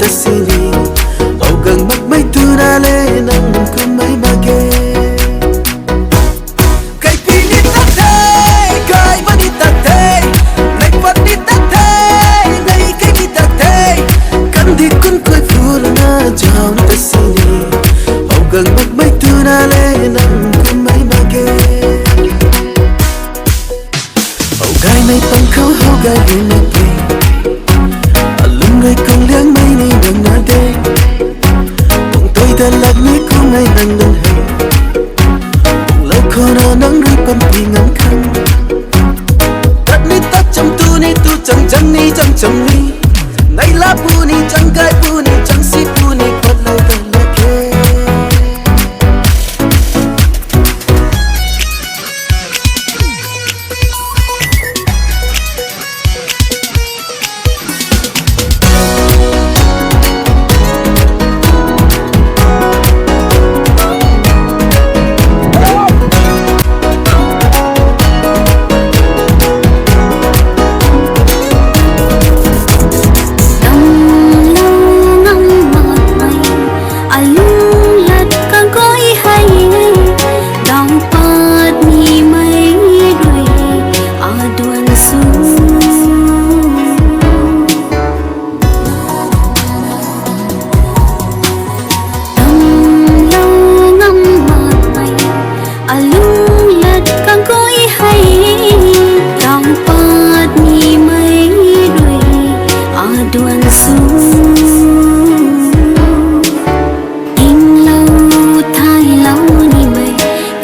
sini Haugang magmaytunale ng kumay mage Kay pinitatay, kay manitatay Nagpanitatay, nay kay nitatay Kandi kun ko'y pula na jaw na sini Haugang magmaytunale ng kumay mage Haugai may pangkaw, haugai rin nagpay Người con liang mây ni nâng na đê Bụng tôi đã lạc ni cô ngay nâng nâng hề Bụng lâu khô nó nắng rơi bấm thì ngắn khăn Tắt ni tắt chăm tu ni tu chẳng chẳng ni chẳng chẳng ni Này lá bu ni chẳng gai bu ni chẳng si bu ni quật lâu gần là kê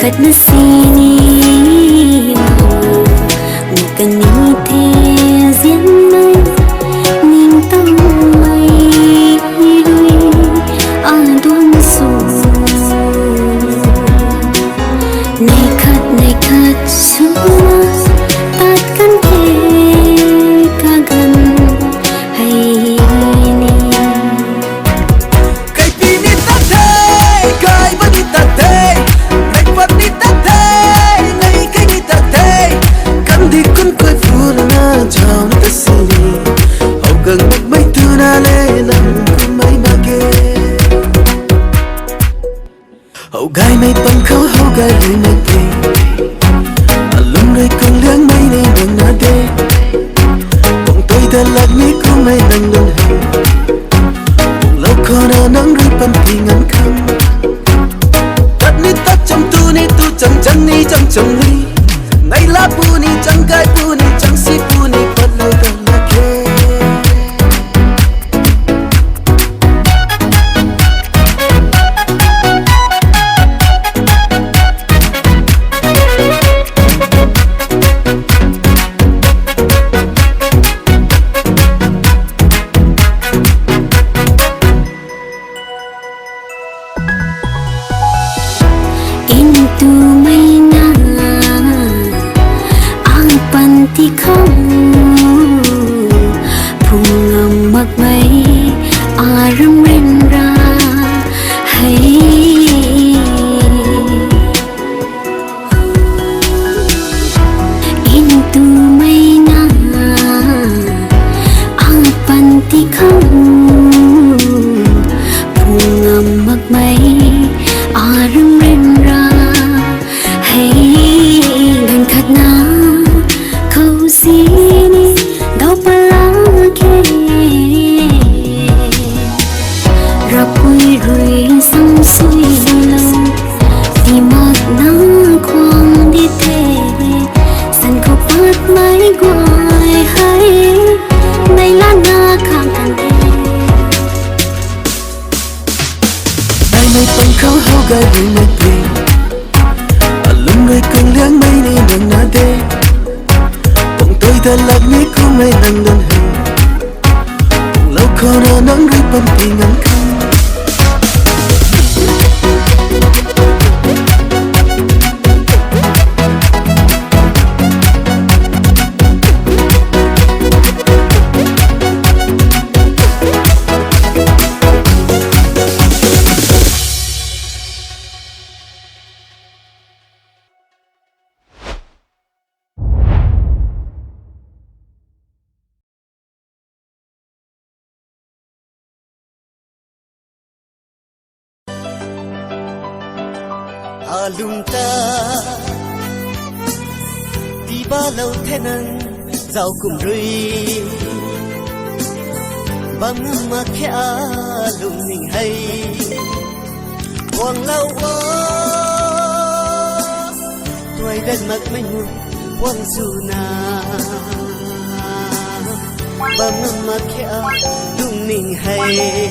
Kadna sini Bukan ni te zian mai Ning tang mai Dui Aduan su Nay khat chua Tat kan ke kagan Hay ni Kay pinitatay Kay manitatay Kandi kun ko'y pula na jaw na sini Haugang magmaytunale ng kumay mage Haugai may pangkaw, haugai rin nagpay Alumray kong liang may ni nang nade Bụng tôi dalag ni kumay nang nunhay Bụng lâu ko na nang ripan thì ngắn khăn Tắt ni tắt chăm tu ni tu chẳng chẳng ni chẳng chẳng ni Này lá bu ni chẳng gai bu ni chẳng si bu ni quật lâu gần là kê Into my Panti không phùng ngầm mặc mây aram ren ra hay into mây na ang panti không phùng ngầm mặc mây aram ren ra hay gần khát na sini daw palagi Rapoy rui sang suy lâu Di mag na kwang di te San ko pat may guay hay Nay la na khang kan te Nay may pangkaw haugai rin nagpay Alumray kong liang may ni nang nade Tôi dalag ni kumay nang nunhay Bụng lâu ko na nang ripan thì ngắn khăn lung ta đi ba lâu thế năng giàu cùng rui băng mà khẽ lung mình hay quăng lâu quá tuổi đất mất mình quăng dù na băng mà khẽ lung mình hay